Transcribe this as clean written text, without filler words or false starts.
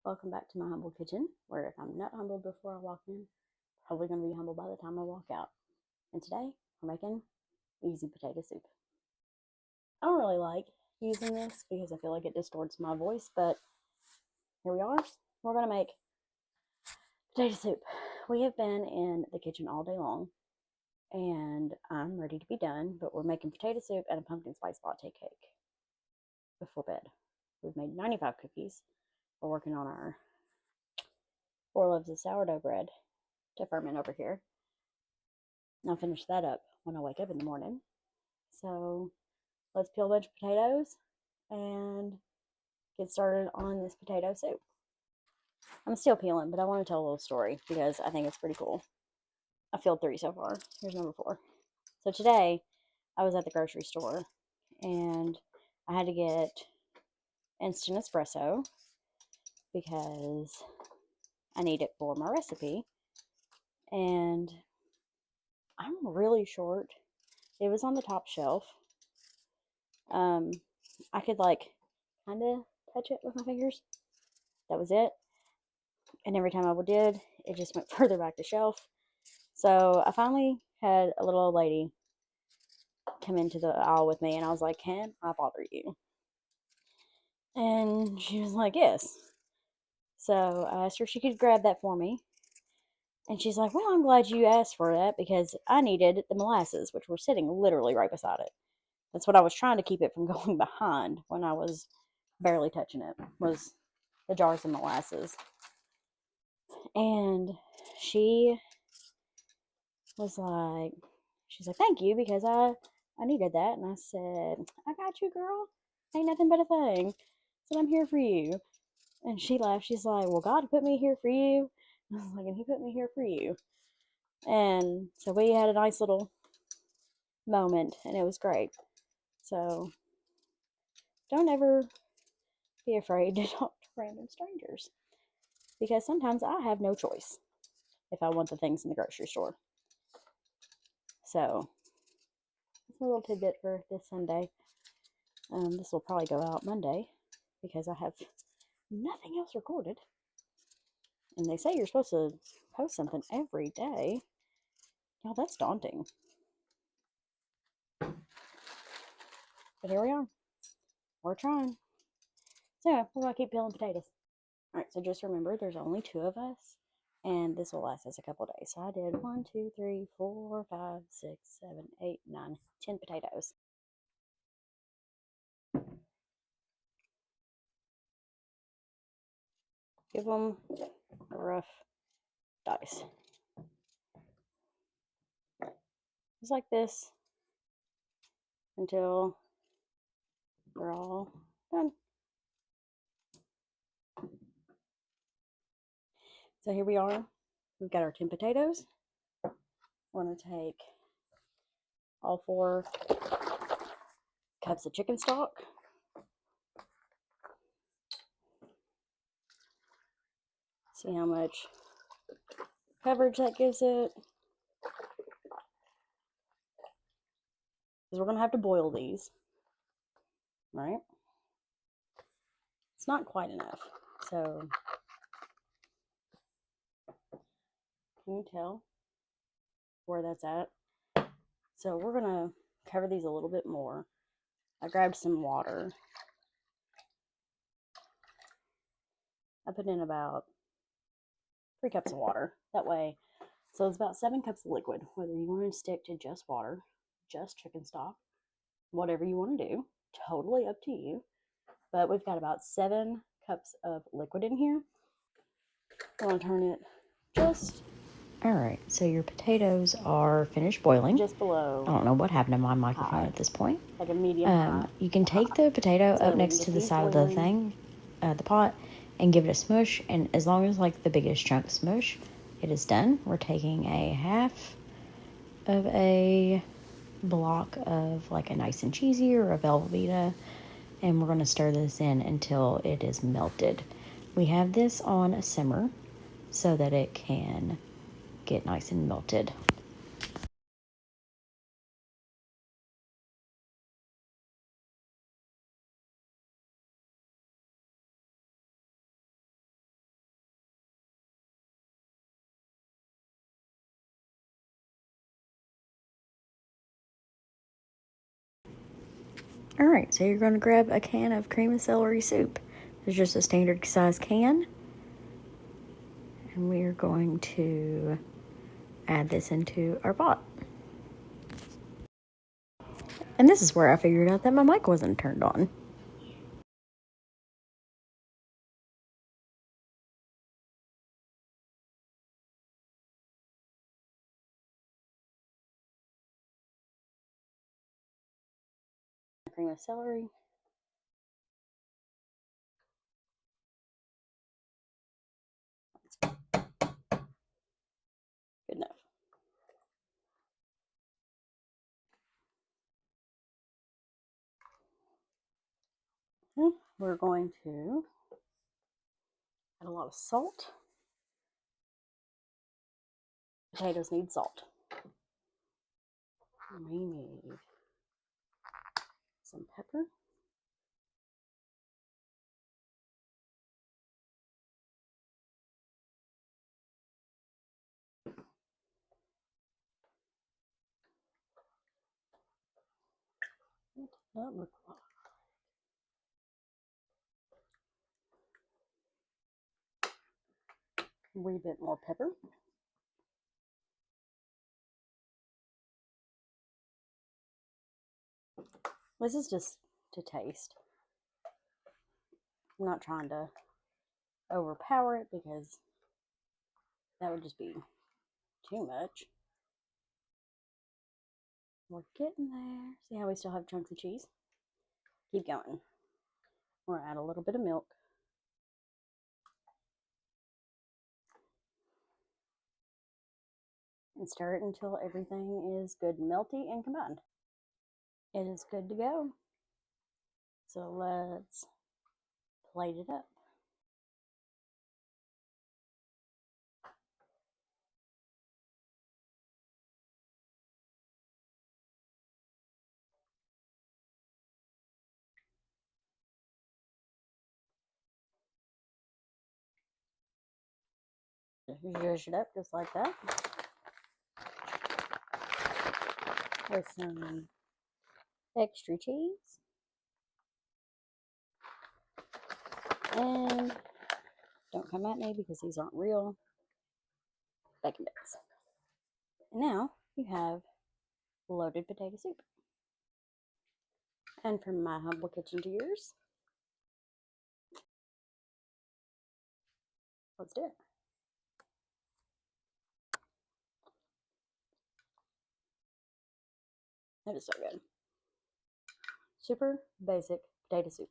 Welcome back to my humble kitchen, where if I'm not humbled before I walk in, probably going to be humbled by the time I walk out. And today, we're making easy potato soup. I don't really like using this because I feel like it distorts my voice, but here we are. We're going to make potato soup. We have been in the kitchen all day long, and I'm ready to be done, but we're making potato soup and a pumpkin spice latte cake before bed. We've made 95 cookies. We're working on our 4 loaves of sourdough bread to ferment over here. I'll finish that up when I wake up in the morning. So let's peel a bunch of potatoes and get started on this potato soup. I'm still peeling, but I want to tell a little story because I think it's pretty cool. I filled 3 so far. Here's number 4. So today I was at the grocery store and I had to get instant espresso because I need it for my recipe. And I'm really short. It was on the top shelf. I could kind of touch it with my fingers. That was it. And every time I did, it just went further back the shelf. So I finally had a little old lady come into the aisle with me, and I was like, "Can I bother you?" And she was like, "Yes." So I asked her if she could grab that for me. And she's like, "Well, I'm glad you asked for that because I needed the molasses, which were sitting literally right beside it." That's what I was trying to keep it from going behind when I was barely touching it, was the jars of molasses. And she was like, she's like, "Thank you, because I needed that." And I said, "I got you, girl. Ain't nothing but a thing. So I'm here for you." And she laughed. She's like, "Well, God put me here for you." I was like, "And He put me here for you." And so we had a nice little moment, and it was great. So don't ever be afraid to talk to random strangers, because sometimes I have no choice if I want the things in the grocery store. So it's a little tidbit for this Sunday. This will probably go out Monday because I have nothing else recorded. And they say you're supposed to post something every day. Y'all, that's daunting. But here we are. We're trying. So yeah, we're going to keep peeling potatoes. Alright, so just remember there's only 2 of us. And this will last us a couple days. So I did 1, 2, 3, 4, 5, 6, 7, 8, 9, 10 potatoes. Give them a rough dice. Just like this until we're all done. So here we are. We've got our 10 potatoes. We're going to take all 4 cups of chicken stock. See how much coverage that gives it. Because we're going to have to boil these. Right? It's not quite enough. So, can you tell where that's at? So we're going to cover these a little bit more. I grabbed some water. I put in about 3 cups of water. That way, so it's about 7 cups of liquid. Whether you want to stick to just water, just chicken stock, whatever you want to do, totally up to you. But we've got about 7 cups of liquid in here. I'm going to turn it just... Alright, so your potatoes are finished boiling. Just below. I don't know what happened to my microphone at this point. Like a medium you can take the potato up next to the side of the thing, the pot, and give it a smush. And as long as the biggest chunk smush, it is done. We're taking a half of a block of a nice and cheesy or a Velveeta, and we're going to stir this in until it is melted. We have this on a simmer so that it can get nice and melted. Alright, so you're going to grab a can of cream of celery soup. It's just a standard size can. And we are going to add this into our pot. And this is where I figured out that my mic wasn't turned on. Cream of celery. Good enough. Okay, we're going to add a lot of salt. Potatoes need salt. We need some pepper. What does that look like? A wee bit more pepper. This is just to taste. I'm not trying to overpower it because that would just be too much. We're getting there. See how we still have chunks of cheese? Keep going. We're gonna add a little bit of milk. And stir it until everything is good and melty and combined. It is good to go. So let's plate it up. Zhuzh it up just like that. With some extra cheese. And don't come at me because these aren't real bacon bits. And now you have loaded potato soup. And from my humble kitchen to yours, let's do it. That is so good. Super basic potato soup.